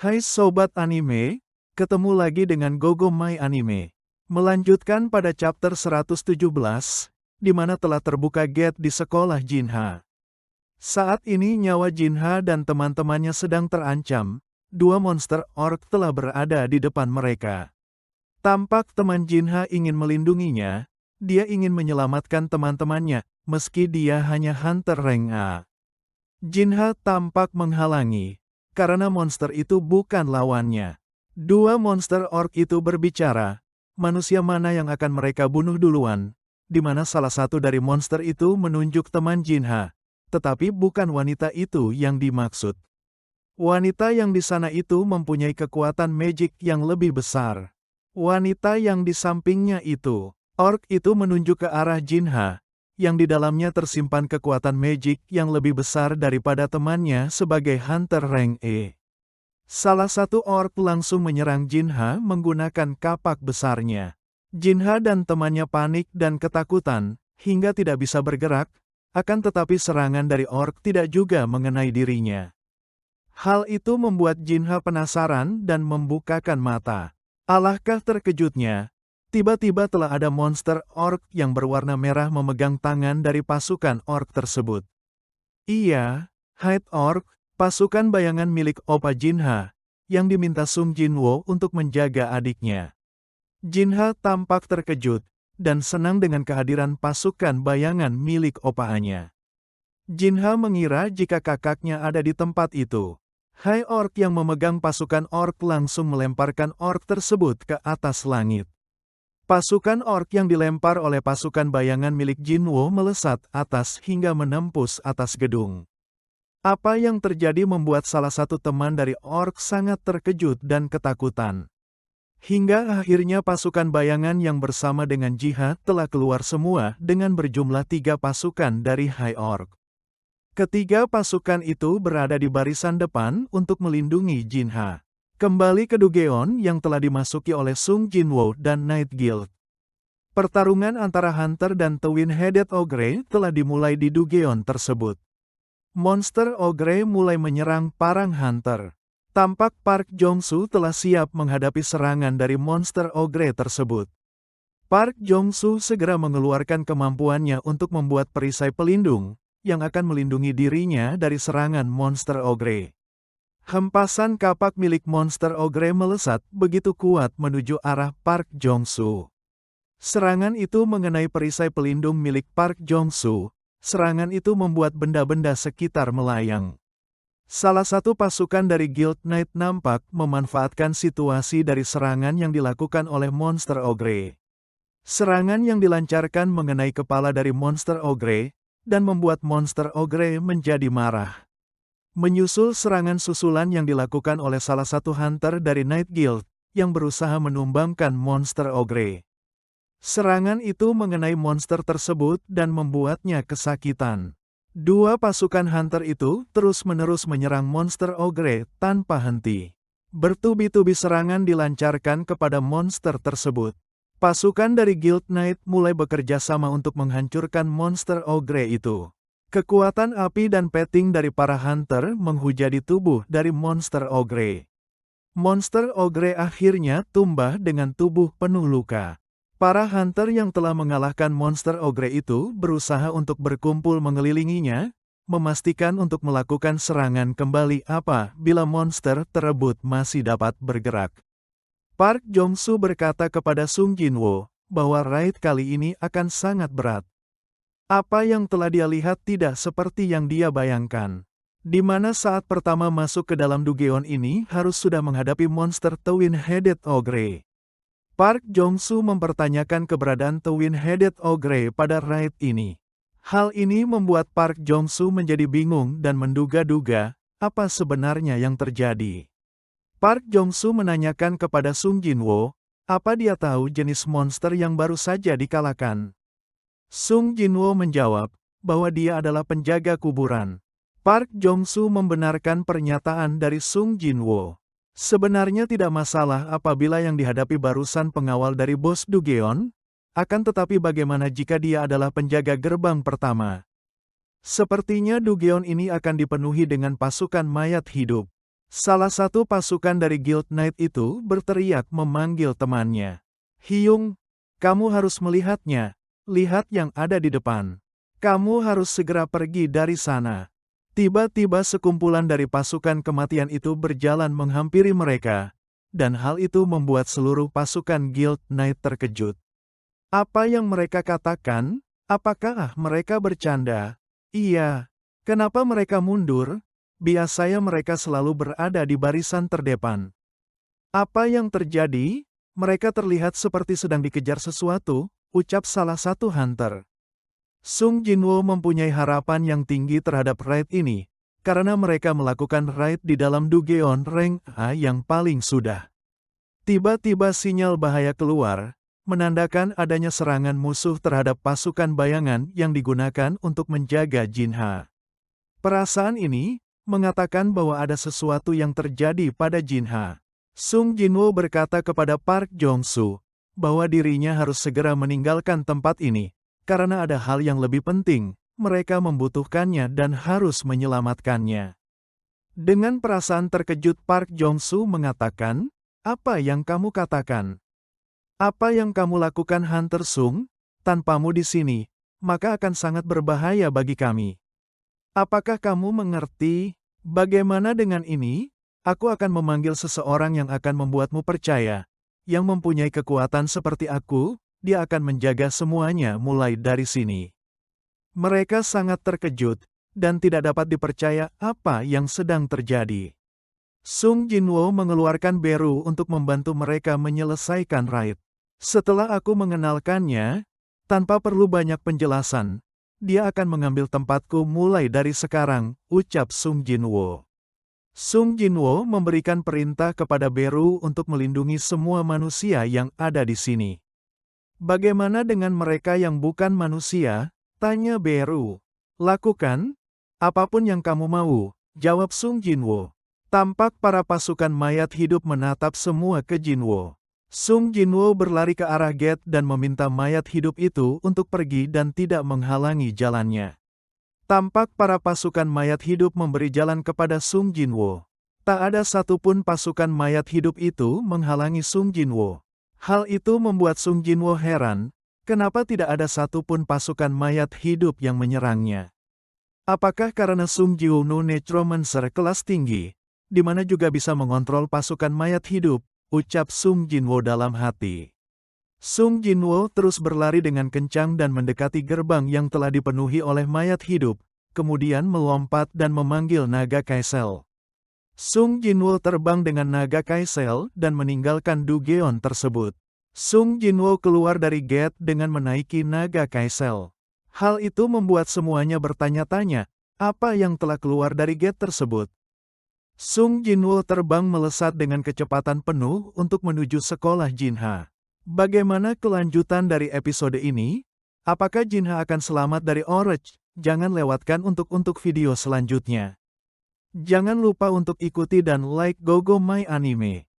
Hai Sobat Anime, ketemu lagi dengan Gogo My Anime. Melanjutkan pada chapter 117, di mana telah terbuka gate di sekolah Jinha. Saat ini nyawa Jinha dan teman-temannya sedang terancam, dua monster orc telah berada di depan mereka. Tampak teman Jinha ingin melindunginya, dia ingin menyelamatkan teman-temannya, meski dia hanya hunter rank A. Jinha tampak menghalangi, karena monster itu bukan lawannya. Dua monster orc itu berbicara, manusia mana yang akan mereka bunuh duluan, di mana salah satu dari monster itu menunjuk teman Jinha, tetapi bukan wanita itu yang dimaksud. Wanita yang di sana itu mempunyai kekuatan magic yang lebih besar. Wanita yang di sampingnya itu, orc itu menunjuk ke arah Jinha, yang di dalamnya tersimpan kekuatan magic yang lebih besar daripada temannya sebagai hunter rank E. Salah satu orc langsung menyerang Jinha menggunakan kapak besarnya. Jinha dan temannya panik dan ketakutan, hingga tidak bisa bergerak, akan tetapi serangan dari orc tidak juga mengenai dirinya. Hal itu membuat Jinha penasaran dan membukakan mata. Alangkah terkejutnya, tiba-tiba telah ada monster orc yang berwarna merah memegang tangan dari pasukan orc tersebut. Iya, Hide Orc, pasukan bayangan milik Opa Jinha, yang diminta Sung Jinwo untuk menjaga adiknya. Jinha tampak terkejut, dan senang dengan kehadiran pasukan bayangan milik opaannya. Jinha mengira jika kakaknya ada di tempat itu. High Orc yang memegang pasukan orc langsung melemparkan orc tersebut ke atas langit. Pasukan orc yang dilempar oleh pasukan bayangan milik Jinwo melesat atas hingga menembus atas gedung. Apa yang terjadi membuat salah satu teman dari orc sangat terkejut dan ketakutan. Hingga akhirnya pasukan bayangan yang bersama dengan Jinha telah keluar semua dengan berjumlah 3 pasukan dari High Orc. Ketiga pasukan itu berada di barisan depan untuk melindungi Jinha. Kembali ke Dugeon yang telah dimasuki oleh Sung Jinwo dan Night Guild. Pertarungan antara Hunter dan Twin-Headed Ogre telah dimulai di Dugeon tersebut. Monster Ogre mulai menyerang parang Hunter. Tampak Park Jong-soo telah siap menghadapi serangan dari monster Ogre tersebut. Park Jong-soo segera mengeluarkan kemampuannya untuk membuat perisai pelindung, yang akan melindungi dirinya dari serangan monster Ogre. Hempasan kapak milik monster Ogre melesat begitu kuat menuju arah Park Jong-soo. Serangan itu mengenai perisai pelindung milik Park Jong-soo. Serangan itu membuat benda-benda sekitar melayang. Salah satu pasukan dari Guild Knight nampak memanfaatkan situasi dari serangan yang dilakukan oleh monster Ogre. Serangan yang dilancarkan mengenai kepala dari monster Ogre, dan membuat monster Ogre menjadi marah. Menyusul serangan susulan yang dilakukan oleh salah satu hunter dari Night Guild, yang berusaha menumbangkan monster Ogre. Serangan itu mengenai monster tersebut dan membuatnya kesakitan. Dua pasukan hunter itu terus-menerus menyerang monster Ogre tanpa henti. Bertubi-tubi serangan dilancarkan kepada monster tersebut. Pasukan dari Guild Knight mulai bekerja sama untuk menghancurkan monster Ogre itu. Kekuatan api dan peting dari para hunter menghujani tubuh dari monster Ogre. Monster Ogre akhirnya tumbah dengan tubuh penuh luka. Para hunter yang telah mengalahkan monster Ogre itu berusaha untuk berkumpul mengelilinginya, memastikan untuk melakukan serangan kembali apabila monster tersebut masih dapat bergerak. Park Jong-soo berkata kepada Sung Jinwo, bahwa raid kali ini akan sangat berat. Apa yang telah dia lihat tidak seperti yang dia bayangkan. Di mana saat pertama masuk ke dalam Dugeon ini harus sudah menghadapi monster Twin-Headed Ogre. Park Jong-soo mempertanyakan keberadaan Twin-Headed Ogre pada raid ini. Hal ini membuat Park Jong-soo menjadi bingung dan menduga-duga apa sebenarnya yang terjadi. Park Jong-soo menanyakan kepada Sung Jinwo, apa dia tahu jenis monster yang baru saja dikalahkan. Sung Jinwo menjawab, bahwa dia adalah penjaga kuburan. Park Jong-soo membenarkan pernyataan dari Sung Jinwo. Sebenarnya tidak masalah apabila yang dihadapi barusan pengawal dari bos Dugeon, akan tetapi bagaimana jika dia adalah penjaga gerbang pertama? Sepertinya Dugeon ini akan dipenuhi dengan pasukan mayat hidup. Salah satu pasukan dari Guild Knight itu berteriak memanggil temannya. Hyung, kamu harus melihatnya. Lihat yang ada di depan. Kamu harus segera pergi dari sana. Tiba-tiba sekumpulan dari pasukan kematian itu berjalan menghampiri mereka, dan hal itu membuat seluruh pasukan Guild Knight terkejut. Apa yang mereka katakan? Apakah mereka bercanda? Iya. Kenapa mereka mundur? Biasanya mereka selalu berada di barisan terdepan. Apa yang terjadi? Mereka terlihat seperti sedang dikejar sesuatu, ucap salah satu hunter. Sung Jinwoo mempunyai harapan yang tinggi terhadap raid ini, karena mereka melakukan raid di dalam Dugeon Rank A yang paling sudah. Tiba-tiba sinyal bahaya keluar, menandakan adanya serangan musuh terhadap pasukan bayangan yang digunakan untuk menjaga Jinha. Perasaan ini mengatakan bahwa ada sesuatu yang terjadi pada Jinha. Sung Jinwoo berkata kepada Park Jong-soo bahwa dirinya harus segera meninggalkan tempat ini, karena ada hal yang lebih penting, mereka membutuhkannya dan harus menyelamatkannya. Dengan perasaan terkejut Park Jong-soo mengatakan, apa yang kamu katakan? Apa yang kamu lakukan Hunter Sung? Tanpamu di sini, maka akan sangat berbahaya bagi kami. Apakah kamu mengerti? Bagaimana dengan ini? Aku akan memanggil seseorang yang akan membuatmu percaya, yang mempunyai kekuatan seperti aku. Dia akan menjaga semuanya mulai dari sini. Mereka sangat terkejut, dan tidak dapat dipercaya apa yang sedang terjadi. Sung Jinwoo mengeluarkan Beru untuk membantu mereka menyelesaikan raid. Setelah aku mengenalkannya, tanpa perlu banyak penjelasan, dia akan mengambil tempatku mulai dari sekarang, ucap Sung Jinwoo. Sung Jinwoo memberikan perintah kepada Beru untuk melindungi semua manusia yang ada di sini. Bagaimana dengan mereka yang bukan manusia? Tanya Beru. Lakukan apapun yang kamu mau, jawab Sung Jinwoo. Tampak para pasukan mayat hidup menatap semua ke Jinwoo. Sung Jinwoo berlari ke arah gate dan meminta mayat hidup itu untuk pergi dan tidak menghalangi jalannya. Tampak para pasukan mayat hidup memberi jalan kepada Sung Jinwoo. Tak ada satupun pasukan mayat hidup itu menghalangi Sung Jinwoo. Hal itu membuat Sung Jinwoo heran, kenapa tidak ada satupun pasukan mayat hidup yang menyerangnya. Apakah karena Sung Jinwoo necromancer kelas tinggi, di mana juga bisa mengontrol pasukan mayat hidup, ucap Sung Jinwoo dalam hati. Sung Jinwoo terus berlari dengan kencang dan mendekati gerbang yang telah dipenuhi oleh mayat hidup, kemudian melompat dan memanggil naga Kaisel. Sung Jinwoo terbang dengan naga Kaisel dan meninggalkan Dugeon tersebut. Sung Jinwoo keluar dari gate dengan menaiki naga Kaisel. Hal itu membuat semuanya bertanya-tanya, apa yang telah keluar dari gate tersebut. Sung Jinwoo terbang melesat dengan kecepatan penuh untuk menuju sekolah Jinha. Bagaimana kelanjutan dari episode ini? Apakah Jinha akan selamat dari Orochi? Jangan lewatkan untuk video selanjutnya. Jangan lupa untuk ikuti dan like GoGo My Anime.